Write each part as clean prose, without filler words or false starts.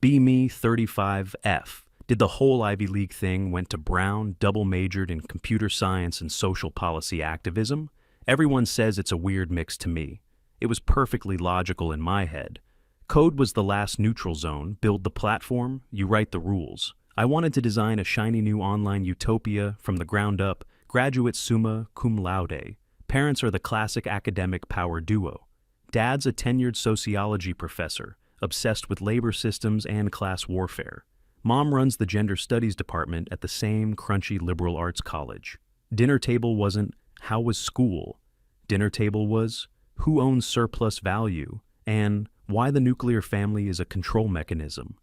B me 35F. Did the whole Ivy League thing, went to Brown, double majored in computer science and social policy activism? Everyone says it's a weird mix to me. It was perfectly logical in my head. Code was the last neutral zone, build the platform, you write the rules. I wanted to design a shiny new online utopia from the ground up, graduate summa cum laude. Parents are the classic academic power duo. Dad's a tenured sociology professor, obsessed with labor systems and class warfare. Mom runs the gender studies department at the same crunchy liberal arts college. Dinner table wasn't, how was school? Dinner table was, who owns surplus value? And why the nuclear family is a control mechanism.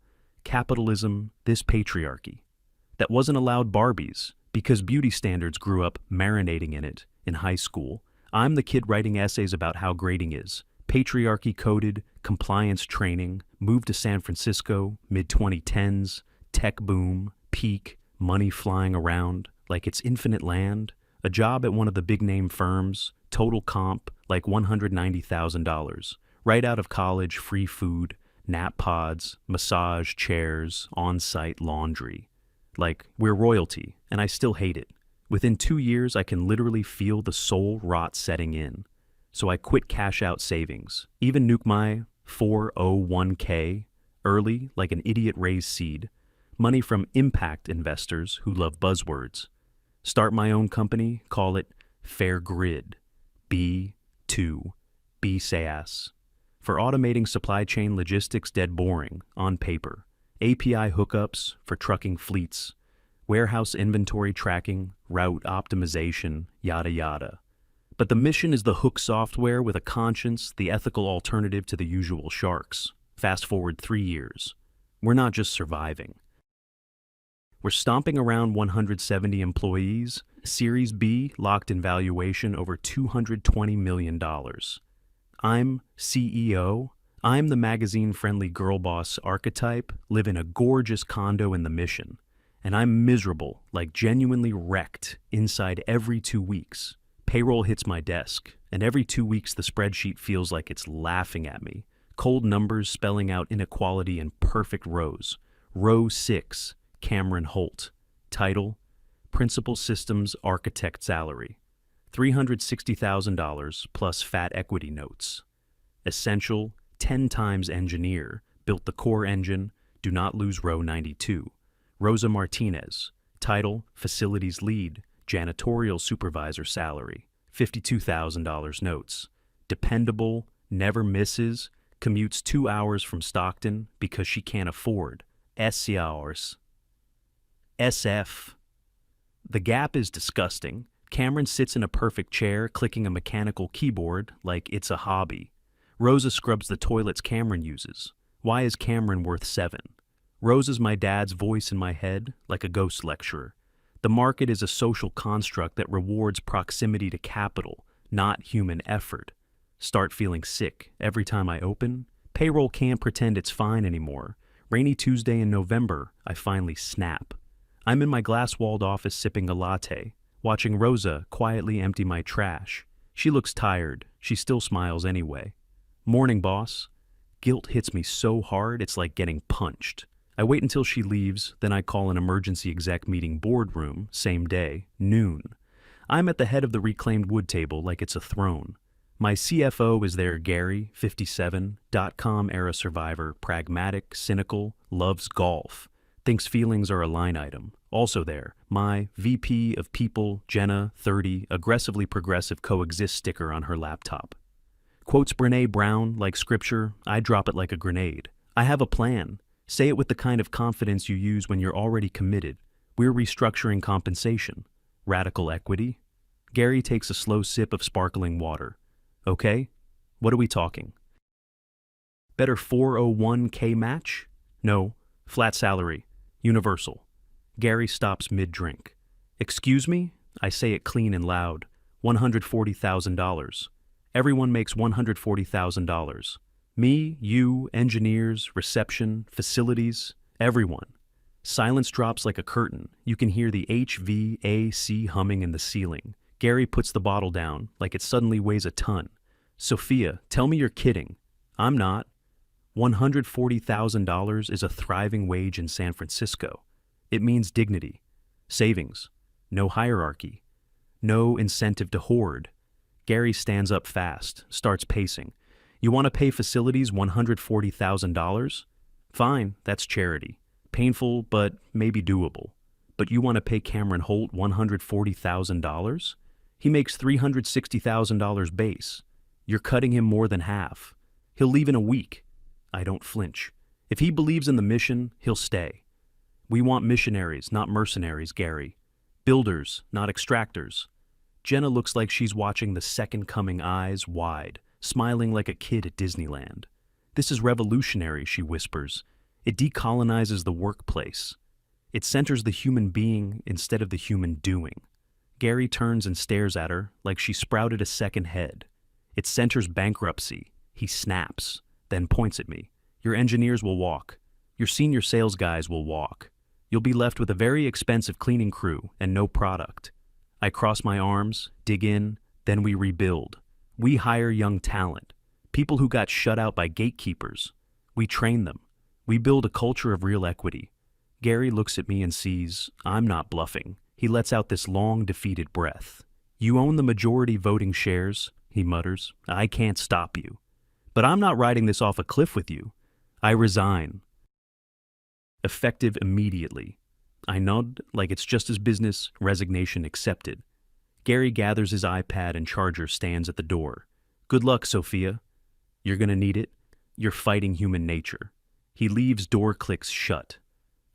Capitalism, this patriarchy. That wasn't allowed Barbies, because beauty standards grew up marinating in it in high school. I'm the kid writing essays about how grading is. Patriarchy coded, compliance training, moved to San Francisco, mid-2010s, tech boom, peak, money flying around like it's infinite land, a job at one of the big-name firms, total comp like $190,000. Right out of college, free food, nap pods, massage chairs, on-site laundry. Like, we're royalty, and I still hate it. Within 2 years, I can literally feel the soul rot setting in. So I quit cash-out savings, even nuke my 401k early like an idiot raised seed, money from impact investors who love buzzwords. Start my own company, call it Fair Grid, B2, BSAS. For automating supply chain logistics dead boring, on paper. API hookups for trucking fleets, warehouse inventory tracking, route optimization, yada yada. But the mission is the hook software with a conscience, the ethical alternative to the usual sharks. Fast forward 3 years. We're not just surviving. We're stomping around 170 employees, Series B locked in valuation over $220 million. I'm CEO. I'm the magazine-friendly girl boss archetype, live in a gorgeous condo in the Mission. And I'm miserable, like genuinely wrecked, inside every 2 weeks. Payroll hits my desk, and every 2 weeks the spreadsheet feels like it's laughing at me. Cold numbers spelling out inequality in perfect rows. Row 6, Cameron Holt. Title, Principal Systems Architect Salary. $360,000 plus fat equity notes. Essential, 10 times engineer, built the core engine, do not lose row 92. Rosa Martinez. Title, Facilities Lead, Janitorial Supervisor Salary. $52,000 notes. Dependable, never misses, commutes 2 hours from Stockton because she can't afford. SCRs. SF. The gap is disgusting. Cameron sits in a perfect chair, clicking a mechanical keyboard like it's a hobby. Rosa scrubs the toilets Cameron uses. Why is Cameron worth 7? Rosa's my dad's voice in my head, like a ghost lecturer. The market is a social construct that rewards proximity to capital, not human effort. Start feeling sick every time I open. Payroll can't pretend it's fine anymore. Rainy Tuesday in November, I finally snap. I'm in my glass-walled office sipping a latte, watching Rosa quietly empty my trash. She looks tired. She still smiles anyway. Morning, boss. Guilt hits me so hard it's like getting punched. I wait until she leaves, then I call an emergency exec meeting boardroom, same day, noon. I'm at the head of the reclaimed wood table like it's a throne. My CFO is there, Gary, 57, dot-com era survivor, pragmatic, cynical, loves golf, thinks feelings are a line item. Also there, my VP of People, Jenna, 30, aggressively progressive coexist sticker on her laptop. Quotes Brene Brown like scripture, I drop it like a grenade. I have a plan. Say it with the kind of confidence you use when you're already committed. We're restructuring compensation. Radical equity. Gary takes a slow sip of sparkling water. Okay, what are we talking? Better 401k match? No, flat salary, universal. Gary stops mid-drink. Excuse me? I say it clean and loud. $140,000. Everyone makes $140,000. Me, you, engineers, reception, facilities, everyone. Silence drops like a curtain. You can hear the HVAC humming in the ceiling. Gary puts the bottle down like it suddenly weighs a ton. Sophia, tell me you're kidding. I'm not. $140,000 is a thriving wage in San Francisco. It means dignity, savings, no hierarchy, no incentive to hoard. Gary stands up fast, starts pacing. You want to pay facilities $140,000? Fine, that's charity. Painful, but maybe doable. But you want to pay Cameron Holt $140,000? He makes $360,000 base. You're cutting him more than half. He'll leave in a week. I don't flinch. If he believes in the mission, he'll stay. We want missionaries, not mercenaries, Gary. Builders, not extractors. Jenna looks like she's watching The Second Coming, eyes wide, smiling like a kid at Disneyland. This is revolutionary, she whispers. It decolonizes the workplace. It centers the human being instead of the human doing. Gary turns and stares at her like she sprouted a second head. It centers bankruptcy. He snaps, then points at me. Your engineers will walk. Your senior sales guys will walk. You'll be left with a very expensive cleaning crew and no product. I cross my arms, dig in, then we rebuild. We hire young talent, people who got shut out by gatekeepers. We train them. We build a culture of real equity. Gary looks at me and sees I'm not bluffing. He lets out this long, defeated breath. You own the majority voting shares, he mutters. I can't stop you. But I'm not riding this off a cliff with you. I resign. Effective immediately. I nod like it's just as business, resignation accepted. Gary gathers his iPad and charger, stands at the door. Good luck, Sophia. You're gonna need it. You're fighting human nature. He leaves, door clicks shut.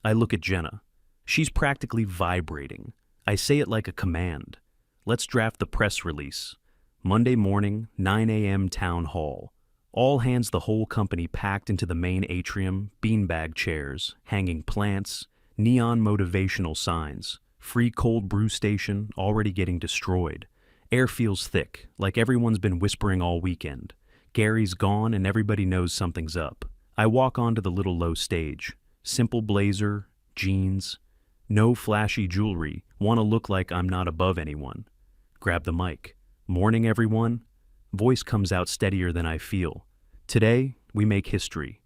I look at Jenna. She's practically vibrating. I say it like a command. Let's draft the press release. Monday morning, 9 a.m. town hall. All hands, the whole company packed into the main atrium, beanbag chairs, hanging plants, neon motivational signs, free cold brew station already getting destroyed. Air feels thick, like everyone's been whispering all weekend. Gary's gone and everybody knows something's up. I walk onto the little low stage. Simple blazer, jeans, no flashy jewelry, want to look like I'm not above anyone. Grab the mic. Morning, everyone. Voice comes out steadier than I feel. Today, we make history.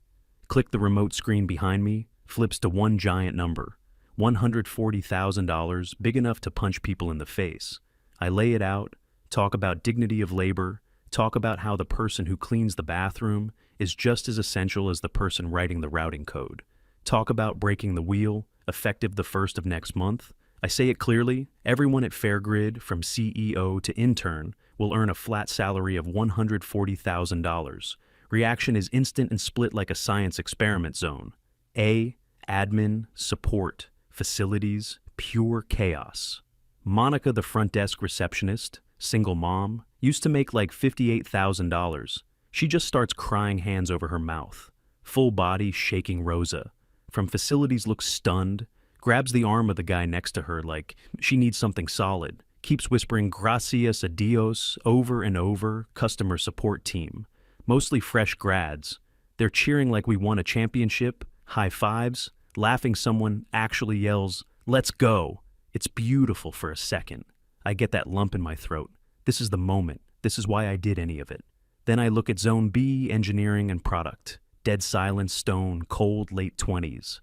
Click the remote screen behind me, flips to one giant number. $140,000, big enough to punch people in the face. I lay it out, talk about dignity of labor, talk about how the person who cleans the bathroom is just as essential as the person writing the routing code. Talk about breaking the wheel, effective the 1st of next month. I say it clearly, everyone at Fairgrid, from CEO to intern, will earn a flat salary of $140,000. Reaction is instant and split like a science experiment zone. A, admin, support, facilities, pure chaos. Monica, the front desk receptionist, single mom, used to make like $58,000. She just starts crying, hands over her mouth. Full body shaking Rosa. From facilities looks stunned, grabs the arm of the guy next to her like she needs something solid, keeps whispering gracias a Dios over and over, customer support team. Mostly fresh grads. They're cheering like we won a championship, high fives, laughing. Someone actually yells, "Let's go." It's beautiful for a second. I get that lump in my throat. This is the moment. This is why I did any of it. Then I look at Zone B, engineering and product. Dead silence, stone, cold, late 20s.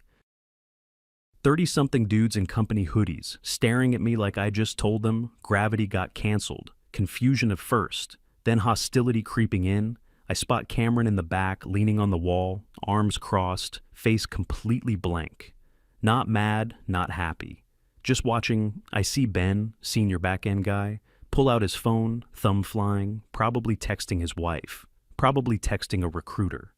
30-something dudes in company hoodies, staring at me like I just told them gravity got canceled. Confusion at first, then hostility creeping in. I spot Cameron in the back, leaning on the wall, arms crossed, face completely blank. Not mad, not happy. Just watching, I see Ben, senior back-end guy, pull out his phone, thumb flying, probably texting his wife, probably texting a recruiter.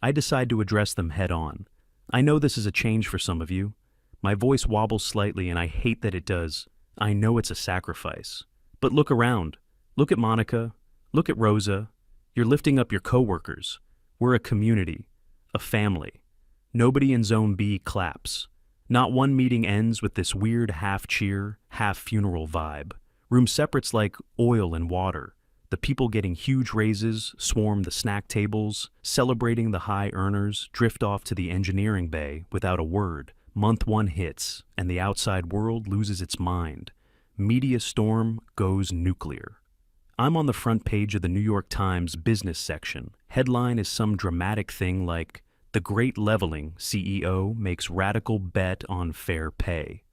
I decide to address them head on. I know this is a change for some of you. My voice wobbles slightly and I hate that it does. I know it's a sacrifice. But look around. Look at Monica. Look at Rosa. You're lifting up your coworkers. We're a community. A family. Nobody in Zone B claps. Not one meeting ends with this weird half-cheer, half-funeral vibe. Room separates like oil and water. The people getting huge raises swarm the snack tables, celebrating the high earners drift off to the engineering bay without a word. Month 1 hits, and the outside world loses its mind. Media storm goes nuclear. I'm on the front page of the New York Times business section, Headline is some dramatic thing like, "The Great Leveling CEO makes radical bet on fair pay."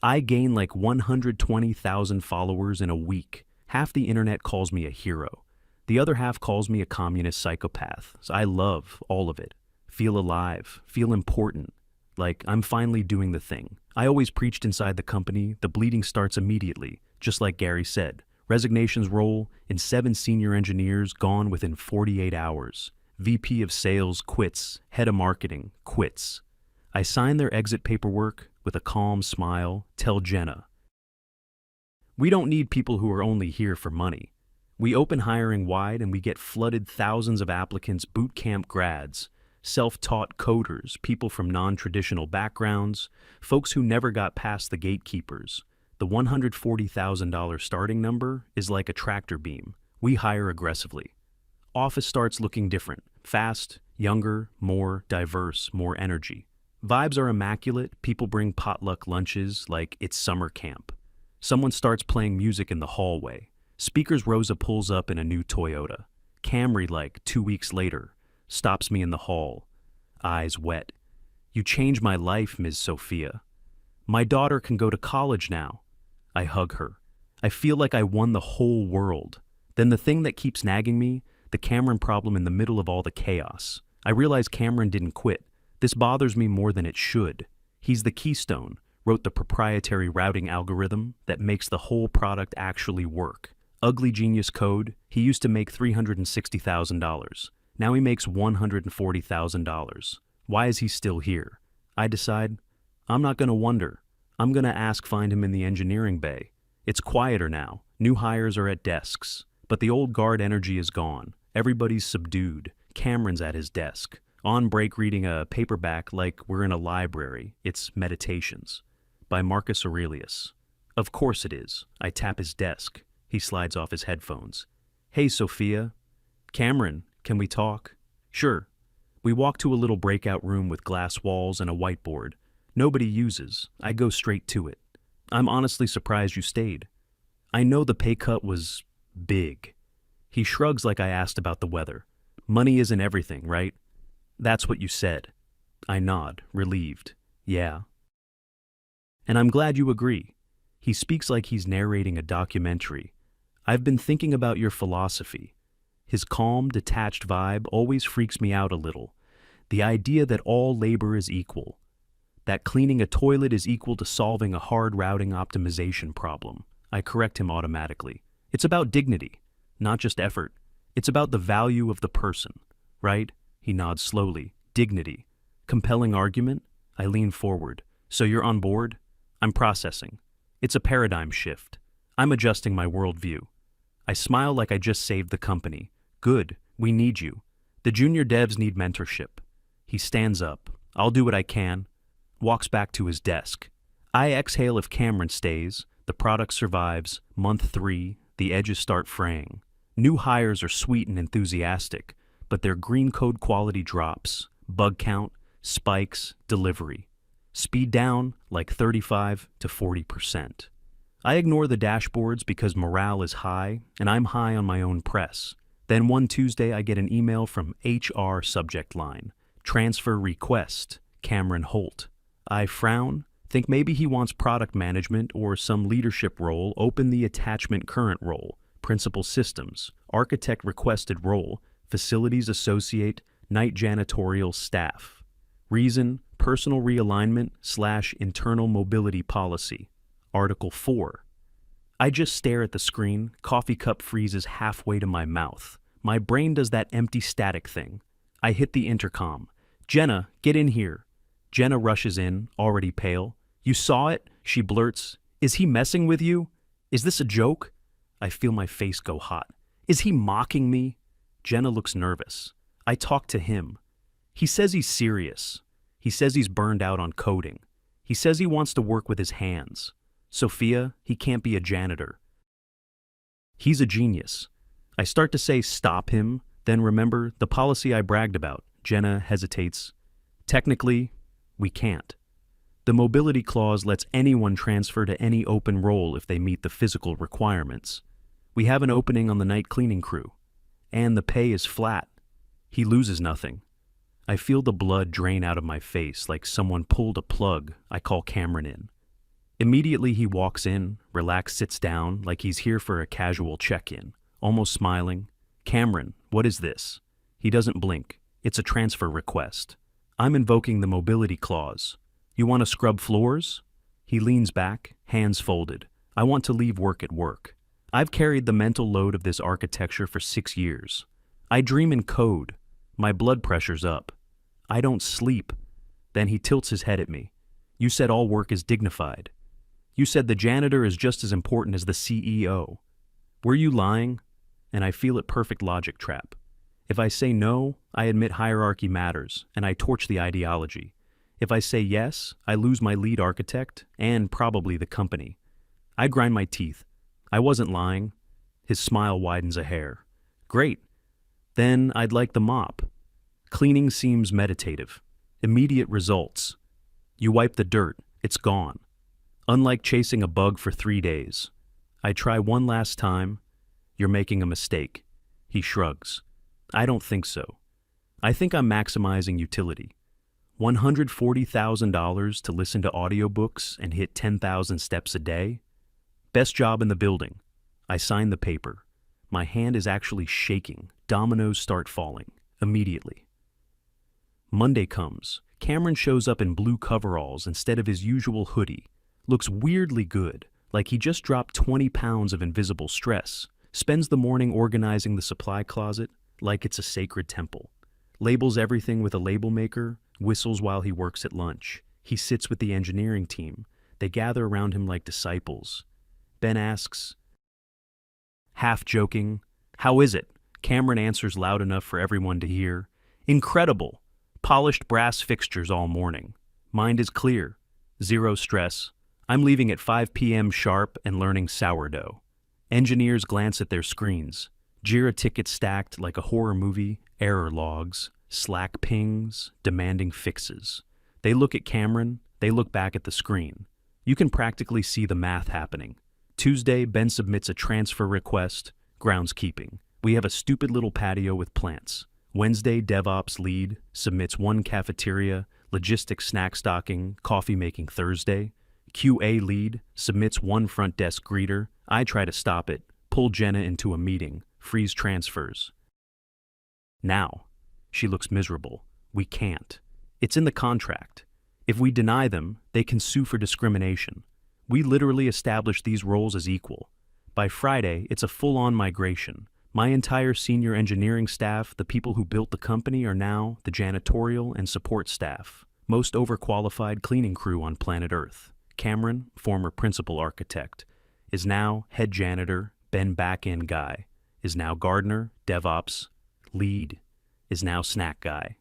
I gain like 120,000 followers in a week. Half the internet calls me a hero. The other half calls me a communist psychopath. So I love all of it. Feel alive, feel important. Like I'm finally doing the thing. I always preached inside the company, the bleeding starts immediately, just like Gary said. Resignations roll in 7 senior engineers gone within 48 hours. VP of sales quits, head of marketing quits. I sign their exit paperwork with a calm smile, tell Jenna, "We don't need people who are only here for money." We open hiring wide and we get flooded thousands of applicants, boot camp grads, self-taught coders, people from non-traditional backgrounds, folks who never got past the gatekeepers. The $140,000 starting number is like a tractor beam. We hire aggressively. Office starts looking different, fast, younger, more diverse, more energy. Vibes are immaculate, people bring potluck lunches like it's summer camp. Someone starts playing music in the hallway. Speakers Rosa pulls up in a new Toyota. Camry, like 2 weeks later, stops me in the hall. Eyes wet. "You changed my life, Ms. Sophia. My daughter can go to college now." I hug her. I feel like I won the whole world. Then the thing that keeps nagging me, the Cameron problem in the middle of all the chaos. I realize Cameron didn't quit. This bothers me more than it should. He's the keystone, wrote the proprietary routing algorithm that makes the whole product actually work. Ugly genius code, he used to make $360,000. Now he makes $140,000. Why is he still here? I decide, I'm not going to wonder. I'm going to find him in the engineering bay. It's quieter now. New hires are at desks. But the old guard energy is gone. Everybody's subdued. Cameron's at his desk. On break reading a paperback like we're in a library. It's Meditations by Marcus Aurelius. Of course it is. I tap his desk. He slides off his headphones. "Hey, Sophia." "Cameron, can we talk?" "Sure." We walk to a little breakout room with glass walls and a whiteboard. Nobody uses. I go straight to it. "I'm honestly surprised you stayed." "I know the pay cut was big." He shrugs like I asked about the weather. "Money isn't everything, right?" "That's what you said." I nod, relieved. "Yeah." "And I'm glad you agree." He speaks like he's narrating a documentary. "I've been thinking about your philosophy." His calm, detached vibe always freaks me out a little. The idea that all labor is equal. That cleaning a toilet is equal to solving a hard routing optimization problem. I correct him automatically. It's about dignity, not just effort. It's about the value of the person, right? He nods slowly. Dignity. Compelling argument? I lean forward. "So you're on board?" I'm processing. It's a paradigm shift. I'm adjusting my worldview. I smile like I just saved the company. "Good, we need you. The junior devs need mentorship." He stands up. "I'll do what I can." Walks back to his desk. I exhale if Cameron stays. The product survives. Month 3, the edges start fraying. New hires are sweet and enthusiastic, but their green code quality drops. Bug count, spikes, delivery. Speed down like 35 to 40%. I ignore the dashboards because morale is high, and I'm high on my own press. Then one Tuesday I get an email from HR subject line. "Transfer request, Cameron Holt." I frown, think maybe he wants product management or some leadership role. Open the attachment current role, principal systems, architect requested role, facilities associate, night janitorial staff. Reason, personal realignment / internal mobility policy. Article 4. I just stare at the screen, coffee cup freezes halfway to my mouth. My brain does that empty static thing. I hit the intercom. "Jenna, get in here." Jenna rushes in, already pale. "You saw it?" She blurts. "Is he messing with you? Is this a joke?" I feel my face go hot. Is he mocking me? Jenna looks nervous. I talk to him. He says he's serious. He says he's burned out on coding. He says he wants to work with his hands. Sophia, he can't be a janitor. He's a genius. I start to say stop him, then remember the policy I bragged about. Jenna hesitates. Technically, we can't. The mobility clause lets anyone transfer to any open role if they meet the physical requirements. We have an opening on the night cleaning crew, and the pay is flat. He loses nothing. I feel the blood drain out of my face like someone pulled a plug. I call Cameron in. Immediately he walks in, relaxed, sits down like he's here for a casual check-in, almost smiling. Cameron, what is this? He doesn't blink. It's a transfer request. I'm invoking the mobility clause. You want to scrub floors? He leans back, hands folded. I want to leave work at work. I've carried the mental load of this architecture for 6 years. I dream in code. My blood pressure's up. I don't sleep. Then he tilts his head at me. You said all work is dignified. You said the janitor is just as important as the CEO. Were you lying? And I feel it perfect logic trap. If I say no, I admit hierarchy matters, and I torch the ideology. If I say yes, I lose my lead architect and probably the company. I grind my teeth. I wasn't lying. His smile widens a hair. Great. Then I'd like the mop. Cleaning seems meditative. Immediate results. You wipe the dirt, it's gone. Unlike chasing a bug for 3 days. I try one last time. You're making a mistake. He shrugs. I don't think so. I think I'm maximizing utility. $140,000 to listen to audiobooks and hit 10,000 steps a day? Best job in the building. I sign the paper. My hand is actually shaking. Dominoes start falling. Immediately. Monday comes. Cameron shows up in blue coveralls instead of his usual hoodie. Looks weirdly good, like he just dropped 20 pounds of invisible stress. Spends the morning organizing the supply closet like it's a sacred temple. Labels everything with a label maker, whistles while he works at lunch. He sits with the engineering team. They gather around him like disciples. Ben asks, half joking, "How is it?" Cameron answers loud enough for everyone to hear. "Incredible. Polished brass fixtures all morning. Mind is clear. Zero stress. I'm leaving at 5 p.m. sharp and learning sourdough." Engineers glance at their screens. Jira tickets stacked like a horror movie, error logs, Slack pings, demanding fixes. They look at Cameron, they look back at the screen. You can practically see the math happening. Tuesday, Ben submits a transfer request, groundskeeping. We have a stupid little patio with plants. Wednesday, DevOps lead submits one cafeteria, logistics snack stocking, coffee making Thursday. QA lead submits one front desk greeter. I try to stop it, pull Jenna into a meeting, freeze transfers. Now, she looks miserable. We can't. It's in the contract. If we deny them, they can sue for discrimination. We literally established these roles as equal. By Friday, it's a full-on migration. My entire senior engineering staff, the people who built the company, are now the janitorial and support staff. Most overqualified cleaning crew on planet Earth. Cameron, former principal architect, is now head janitor, Ben back-end guy, is now gardener, DevOps, lead, is now snack guy.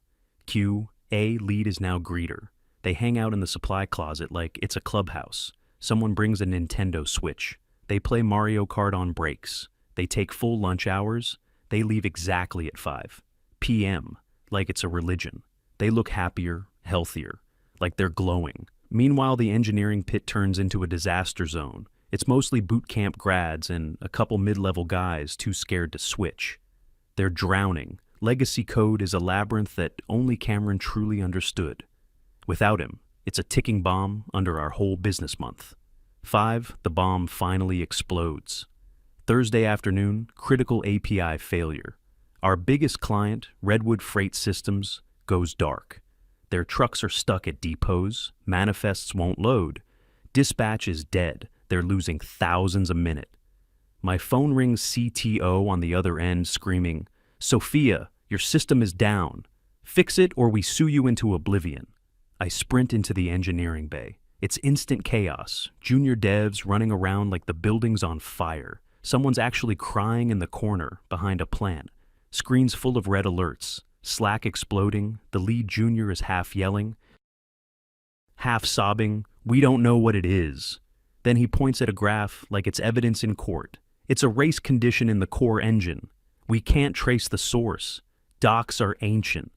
QA lead is now greeter. They hang out in the supply closet like it's a clubhouse. Someone brings a Nintendo Switch. They play Mario Kart on breaks. They take full lunch hours. They leave exactly at 5 p.m., like it's a religion. They look happier, healthier, like they're glowing. Meanwhile, the engineering pit turns into a disaster zone. It's mostly boot camp grads and a couple mid-level guys too scared to switch. They're drowning. Legacy code is a labyrinth that only Cameron truly understood. Without him, it's a ticking bomb under our whole business month. 5, the bomb finally explodes. Thursday afternoon, critical API failure. Our biggest client, Redwood Freight Systems, goes dark. Their trucks are stuck at depots, manifests won't load. Dispatch is dead. They're losing thousands a minute. My phone rings CTO on the other end screaming, "Sophia, your system is down. Fix it or we sue you into oblivion." I sprint into the engineering bay. It's instant chaos. Junior devs running around like the building's on fire. Someone's actually crying in the corner behind a plant. Screens full of red alerts. Slack exploding. The lead junior is half yelling, half sobbing, "We don't know what it is." Then he points at a graph like it's evidence in court. It's a race condition in the core engine. We can't trace the source. Docs are ancient.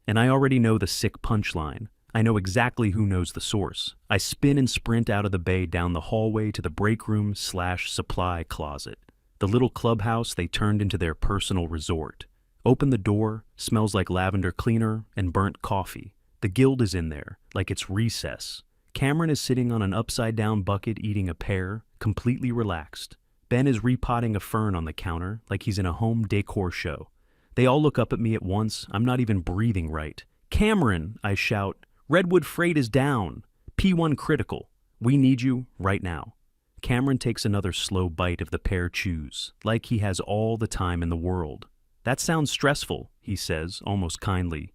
And I already know the sick punchline. I know exactly who knows the source. I spin and sprint out of the bay down the hallway to the break room/supply closet. The little clubhouse they turned into their personal resort. Open the door, smells like lavender cleaner and burnt coffee. The guild is in there, like it's recess. Cameron is sitting on an upside-down bucket eating a pear, completely relaxed. Ben is repotting a fern on the counter, like he's in a home decor show. They all look up at me at once. I'm not even breathing right. Cameron, I shout. Redwood Freight is down. P1 critical. We need you right now. Cameron takes another slow bite of the pear chews, like he has all the time in the world. That sounds stressful, he says, almost kindly.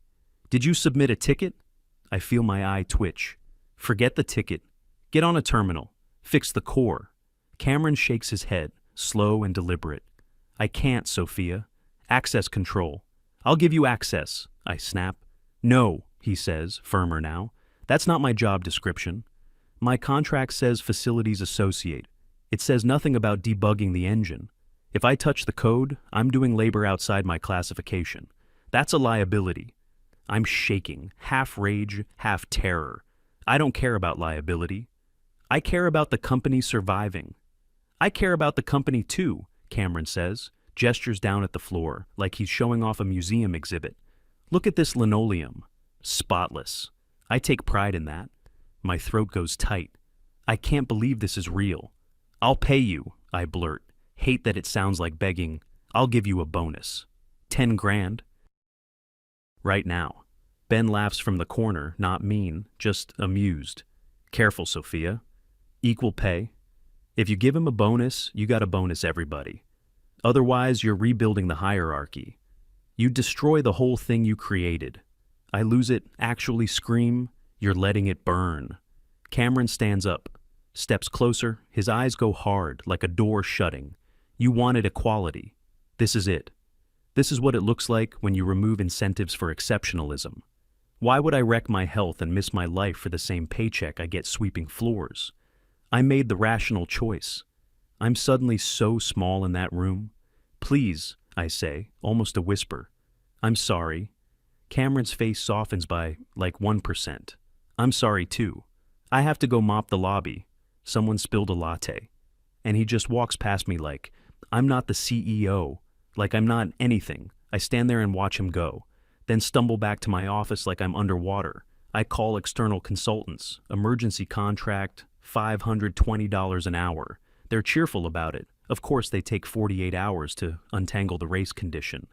Did you submit a ticket? I feel my eye twitch. Forget the ticket. Get on a terminal. Fix the core. Cameron shakes his head, slow and deliberate. I can't, Sophia. Access control. I'll give you access, I snap. No, he says, firmer now. That's not my job description. My contract says facilities associate. It says nothing about debugging the engine. If I touch the code, I'm doing labor outside my classification. That's a liability. I'm shaking, half rage, half terror. I don't care about liability. I care about the company surviving. I care about the company too, Cameron says, gestures down at the floor, like he's showing off a museum exhibit. Look at this linoleum. Spotless. I take pride in that. My throat goes tight. I can't believe this is real. I'll pay you, I blurt. Hate that it sounds like begging. I'll give you a bonus. 10 grand. Right now. Ben laughs from the corner, not mean, just amused. Careful, Sophia. Equal pay. If you give him a bonus, you got a bonus everybody. Otherwise, you're rebuilding the hierarchy. You destroy the whole thing you created. I lose it, actually scream, you're letting it burn. Cameron stands up, steps closer, his eyes go hard, like a door shutting. You wanted equality. This is it. This is what it looks like when you remove incentives for exceptionalism. Why would I wreck my health and miss my life for the same paycheck I get sweeping floors? I made the rational choice. I'm suddenly so small in that room. Please, I say, almost a whisper. I'm sorry. Cameron's face softens by, like 1%. I'm sorry too. I have to go mop the lobby. Someone spilled a latte. And he just walks past me like, I'm not the CEO. Like I'm not anything. I stand there and watch him go. Then stumble back to my office like I'm underwater. I call external consultants. Emergency contract, $520 an hour. They're cheerful about it. Of course, they take 48 hours to untangle the race condition.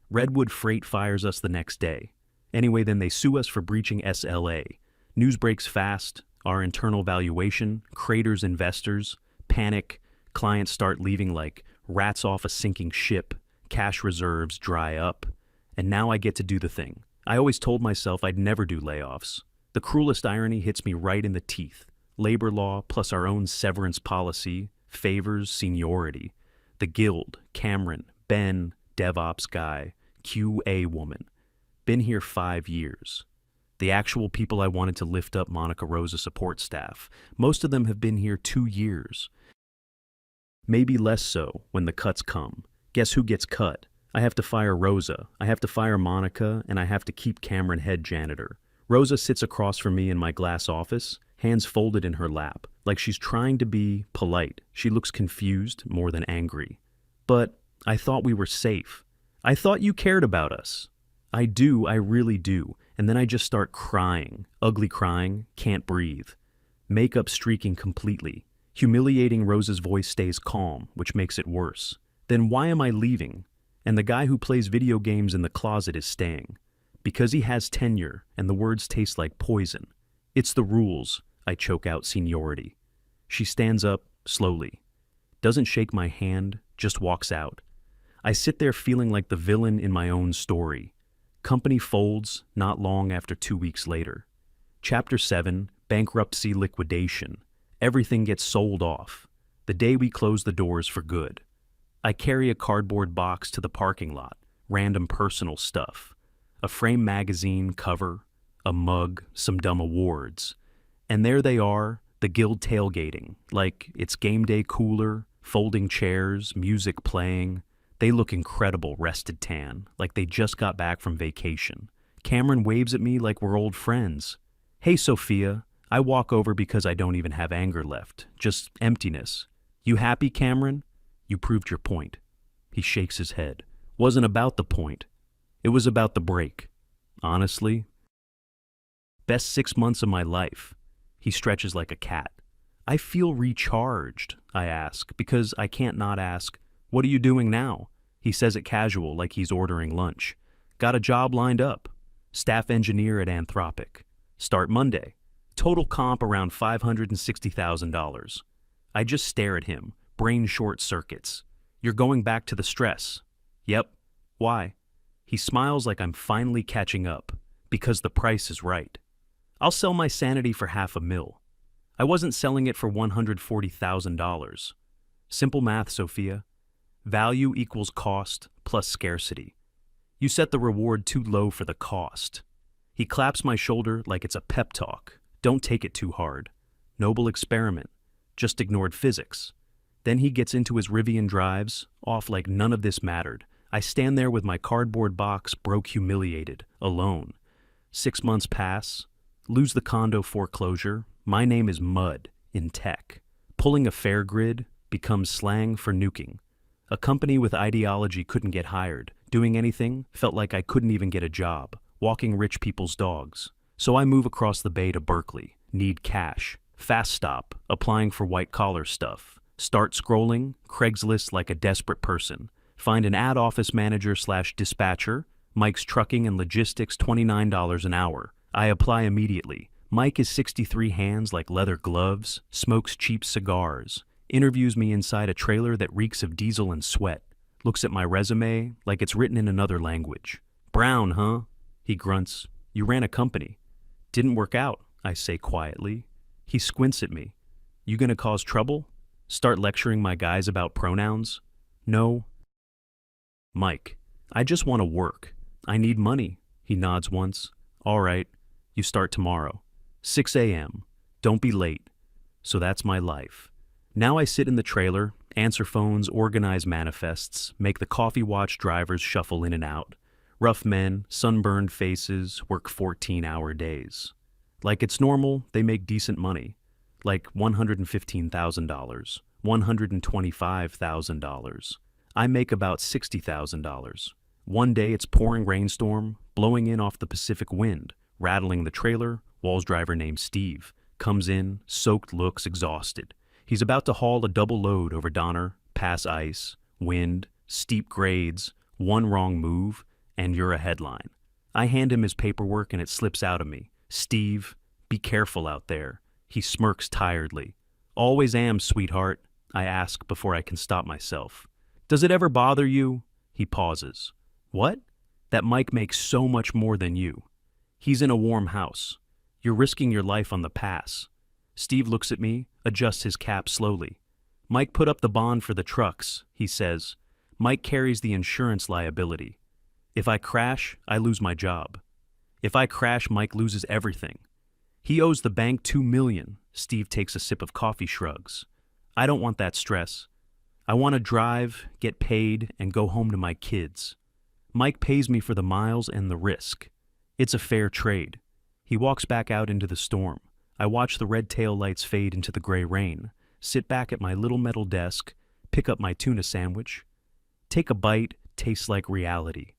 Redwood Freight fires us the next day. Anyway, then they sue us for breaching SLA. News breaks fast, our internal valuation, craters investors, panic, clients start leaving like rats off a sinking ship, cash reserves dry up. And now I get to do the thing. I always told myself I'd never do layoffs. The cruelest irony hits me right in the teeth. Labor law plus our own severance policy favors seniority. The guild, Cameron, Ben, DevOps guy, QA woman. Been here 5 years. The actual people I wanted to lift up Monica Rosa support staff. Most of them have been here 2 years. Maybe less so when the cuts come. Guess who gets cut? I have to fire Rosa, I have to fire Monica, and I have to keep Cameron head janitor. Rosa sits across from me in my glass office, hands folded in her lap, like she's trying to be polite. She looks confused more than angry. But I thought we were safe. I thought you cared about us. I do, I really do. And then I just start crying, ugly crying, can't breathe. Makeup streaking completely. Humiliating Rosa's voice stays calm, which makes it worse. Then why am I leaving? And the guy who plays video games in the closet is staying. Because he has tenure, and the words taste like poison. It's the rules, I choke out seniority. She stands up, slowly. Doesn't shake my hand, just walks out. I sit there feeling like the villain in my own story. Company folds, not long after 2 weeks later. Chapter 7, Bankruptcy Liquidation. Everything gets sold off. The day we close the doors for good. I carry a cardboard box to the parking lot, random personal stuff. A frame magazine cover, a mug, some dumb awards. And there they are, the guild tailgating, like it's game day cooler, folding chairs, music playing. They look incredible, rested tan, like they just got back from vacation. Cameron waves at me like we're old friends. Hey, Sophia. I walk over because I don't even have anger left, just emptiness. You happy, Cameron? You proved your point. He shakes his head. Wasn't about the point. It was about the break. Honestly, best 6 months of my life. He stretches like a cat. I feel recharged, I ask, because I can't not ask, what are you doing now? He says it casual, like he's ordering lunch. Got a job lined up. Staff engineer at Anthropic. Start Monday. Total comp around $560,000. I just stare at him, brain short circuits. You're going back to the stress. Yep. Why? He smiles like I'm finally catching up, because the price is right. I'll sell my sanity for $500,000. I wasn't selling it for $140,000. Simple math, Sophia. Value equals cost plus scarcity. You set the reward too low for the cost. He claps my shoulder like it's a pep talk. Don't take it too hard. Noble experiment. Just ignored physics. Then he gets into his Rivian drives, off like none of this mattered. I stand there with my cardboard box, broke, humiliated, alone. 6 months pass. Lose the condo foreclosure. My name is Mud in tech. Pulling a fair grid becomes slang for nuking. A company with ideology couldn't get hired. Doing anything felt like I couldn't even get a job. Walking rich people's dogs. So I move across the bay to Berkeley. Need cash. Fast stop. Applying for white-collar stuff. Start scrolling. Craigslist like a desperate person. Find an ad office manager/dispatcher. Mike's Trucking and Logistics, $29 an hour. I apply immediately. Mike is 63, hands like leather gloves, smokes cheap cigars, interviews me inside a trailer that reeks of diesel and sweat, looks at my resume like it's written in another language. Brown, huh? He grunts. You ran a company. Didn't work out, I say quietly. He squints at me. You gonna cause trouble? Start lecturing my guys about pronouns? No. Mike, I just want to work. I need money. He nods once. All right, you start tomorrow. 6 a.m. Don't be late. So that's my life. Now I sit in the trailer, answer phones, organize manifests, make the coffee watch drivers shuffle in and out. Rough men, sunburned faces, work 14-hour days. Like it's normal, they make decent money. Like $115,000, $125,000. I make about $60,000. One day it's pouring rainstorm, blowing in off the Pacific wind, rattling the trailer. Wall's driver named Steve comes in, soaked looks, exhausted. He's about to haul a double load over Donner, pass ice, wind, steep grades, one wrong move, and you're a headline. I hand him his paperwork and it slips out of me. Steve, be careful out there. He smirks tiredly. Always am, sweetheart, I ask before I can stop myself. Does it ever bother you? He pauses. What? That Mike makes so much more than you. He's in a warm house. You're risking your life on the pass. Steve looks at me, adjusts his cap slowly. Mike put up the bond for the trucks, he says. Mike carries the insurance liability. If I crash, I lose my job. If I crash, Mike loses everything. He owes the bank $2 million. Steve takes a sip of coffee, shrugs. I don't want that stress. I want to drive, get paid, and go home to my kids. Mike pays me for the miles and the risk. It's a fair trade. He walks back out into the storm. I watch the red tail lights fade into the gray rain, sit back at my little metal desk, pick up my tuna sandwich. Take a bite, tastes like reality.